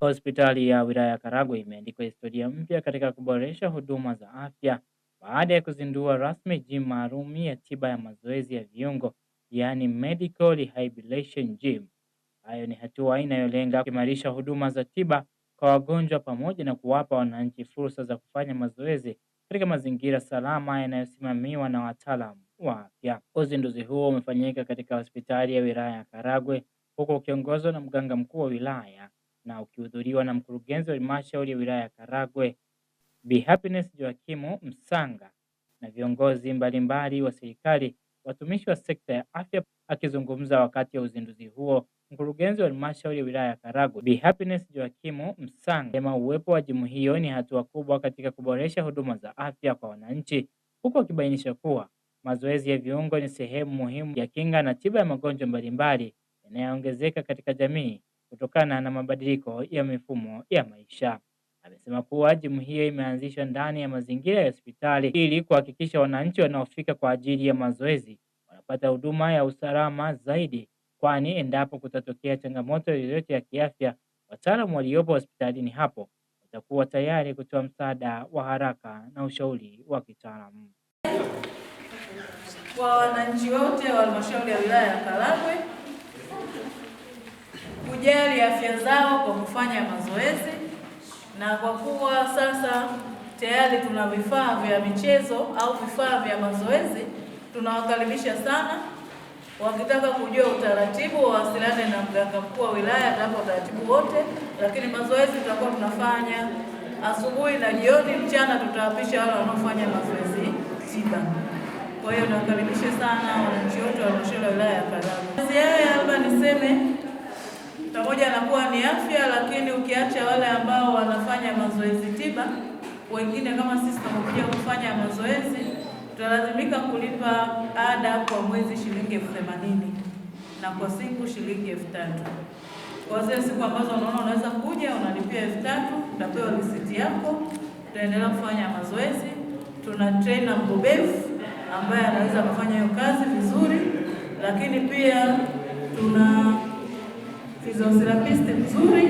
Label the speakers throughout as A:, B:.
A: Hospitali ya wilaya ya Karagwe imeandika historia mpya katika kuboresha huduma za afya baada ya kuzindua rasmi gym maalum ya tiba ya mazoezi ya viungo, yaani Medical Rehabilitation Gym. Hayo ni hatua inayolenga kuimarisha huduma za tiba kwa wagonjwa pamoja na kuwapa wananchi fursa za kufanya mazoezi katika mazingira salama yanayosimamiwa na wataalamu wa afya. Uzinduzi huo umefanyika katika hospitali ya wilaya ya Karagwe huku ukiongozwa na mganga mkuu wa wilaya na ukihudhuriwa na mkurugenzi wa halmashauri ya wilaya ya Karagwe Bi Happiness Joakimu Msanga na viongozi mbalimbali wa serikali, watumishi wa sekta ya afya. Akizungumza wakati wa uzinduzi huo, mkurugenzi wa halmashauri ya wilaya ya Karagwe Bi Happiness Joakimu Msanga sema uwepo wa jimu hiyo ni hatua kubwa katika kuboresha huduma za afya kwa wananchi, huku akibainisha kuwa mazoezi ya viungo ni sehemu muhimu ya kinga na tiba ya magonjwa mbalimbali yanayoongezeka katika jamii kutokana na mabadiliko ya mifumo ya maisha. Amesema kuwa jimu hiyo imeanzishwa ndani ya mazingira ya hospitali ili kuhakikisha wananchi wanaofika kwa ajili ya mazoezi wanapata huduma ya usalama zaidi, kwani endapo kutatokea changamoto yoyote ya kiafya, wataalamu waliopo hospitalini hapo watakuwa tayari kutoa msaada wa haraka na ushauri wa kitaalamu.
B: Kwa wananchi wote wa halmashauri ya wilaya ya Karagwe kujali afya zao kwa kufanya mazoezi, na kwa kuwa sasa tayari tuna vifaa vya michezo au vifaa vya mazoezi, tunawakaribisha sana. Wakitaka kujua utaratibu wawasiliane na mganga mkuu wa wilaya na utaratibu wote, lakini mazoezi tutakuwa tunafanya asubuhi na jioni. Mchana tutawapisha wale wanaofanya mazoezi tiba. Kwa hiyo nawakaribisha sana wananchi wote wa halmashauri ya wilaya ya Karagwe. Haya labda niseme pamoja na kuwa ni afya, lakini ukiacha wale ambao wanafanya mazoezi tiba, wengine kama sisi tunapokuja kufanya mazoezi tutalazimika kulipa ada kwa mwezi shilingi 80,000 na kwa siku shilingi 3,000. Kwa zile siku ambazo unaona unaweza kuja unalipia 3,000, utapewa risiti yako, utaendelea kufanya mazoezi. Tuna trainer mbobevu ambaye anaweza kufanya hiyo kazi vizuri, lakini pia tuna physiotherapist mzuri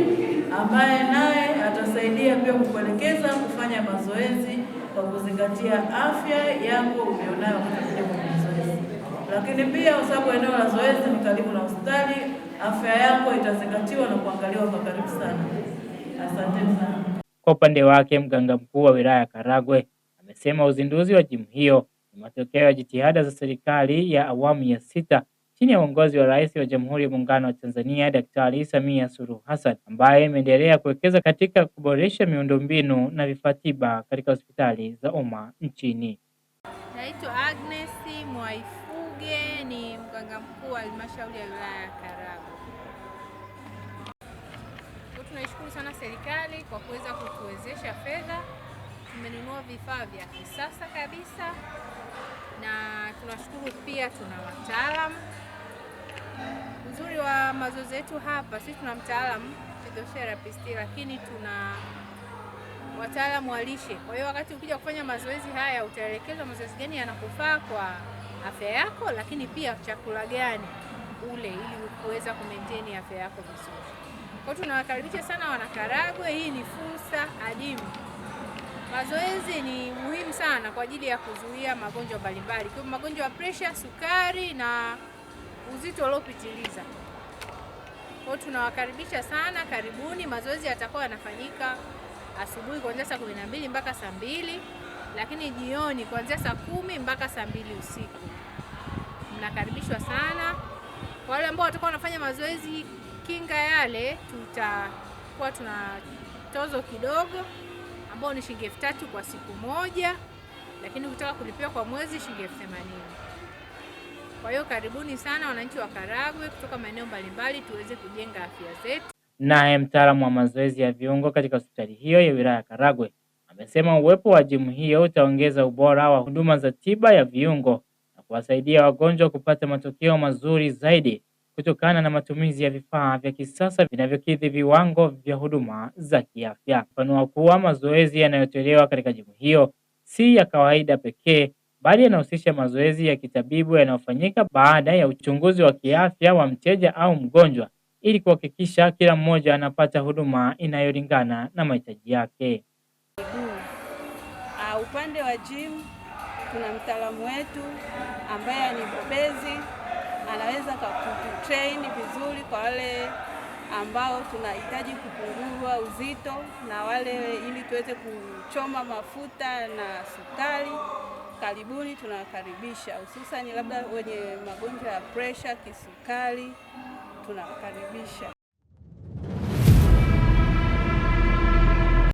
B: ambaye naye atasaidia pia kukuelekeza kufanya mazoezi kwa kuzingatia afya yako ulionayo wakati wa mazoezi. Lakini pia kwa sababu eneo la zoezi ni karibu na hospitali, afya yako itazingatiwa na kuangaliwa kwa karibu sana. Asante sana.
A: Kwa upande wake, mganga mkuu wa wilaya ya Karagwe amesema uzinduzi wa jimu hiyo ni matokeo ya jitihada za serikali ya awamu ya 6 chini ya uongozi wa Rais wa Jamhuri ya Muungano wa Tanzania Daktari Samia Suluhu Hassan, ambaye imeendelea kuwekeza katika kuboresha miundombinu na vifaa tiba katika hospitali za umma nchini.
C: Naitwa Agnes Mwaifuge, ni mganga mkuu wa halmashauri ya wilaya ya Karagwe. Tunaishukuru sana serikali kwa kuweza kutuwezesha fedha. Tumenunua vifaa vya kisasa kabisa, na tunashukuru pia tuna wataalamu. Uzuri wa mazoezi yetu hapa, sisi tuna mtaalamu physiotherapist, lakini tuna wataalamu wa lishe. Kwa hiyo wakati ukija kufanya mazoezi haya utaelekezwa mazoezi gani yanakufaa kwa afya yako, lakini pia chakula gani ule ili kuweza kumaintain afya yako vizuri. Kwa hiyo tunawakaribisha sana wanakaragwe, hii ni fursa adimu. Mazoezi ni muhimu sana kwa ajili ya kuzuia magonjwa mbalimbali, kama magonjwa ya pressure, sukari na uzito uliopitiliza. Kwa hiyo tunawakaribisha sana, karibuni. Mazoezi yatakuwa yanafanyika asubuhi kuanzia saa 12 mpaka saa 2, lakini jioni kuanzia saa 10 mpaka saa 2 usiku. Mnakaribishwa sana. Kwa wale ambao watakuwa wanafanya mazoezi kinga yale, tutakuwa tuna tozo kidogo ambao ni shilingi 3,000 kwa siku moja, lakini ukitaka kulipia kwa mwezi shilingi 80,000. Kwa hiyo karibuni sana wananchi wa Karagwe kutoka maeneo mbalimbali tuweze kujenga afya zetu.
A: Naye mtaalamu wa mazoezi ya viungo katika hospitali hiyo ya wilaya ya Karagwe amesema uwepo wa jimu hiyo utaongeza ubora wa huduma za tiba ya viungo na kuwasaidia wagonjwa kupata matokeo mazuri zaidi kutokana na matumizi ya vifaa vya kisasa vinavyokidhi viwango vya huduma za kiafya. Mfano kuwa mazoezi yanayotolewa katika jimu hiyo si ya kawaida pekee, bali yanahusisha mazoezi ya kitabibu yanayofanyika baada ya uchunguzi wa kiafya wa mteja au mgonjwa, ili kuhakikisha kila mmoja anapata huduma inayolingana na mahitaji yake.
D: Upande wa gym tuna mtaalamu wetu ambaye ni mbobezi, anaweza kutrain vizuri kwa wale ambao tunahitaji kupungua uzito na wale ili tuweze kuchoma mafuta na sukari. Karibuni, tunawakaribisha, hususani labda wenye magonjwa ya pressure, kisukari, tunawakaribisha.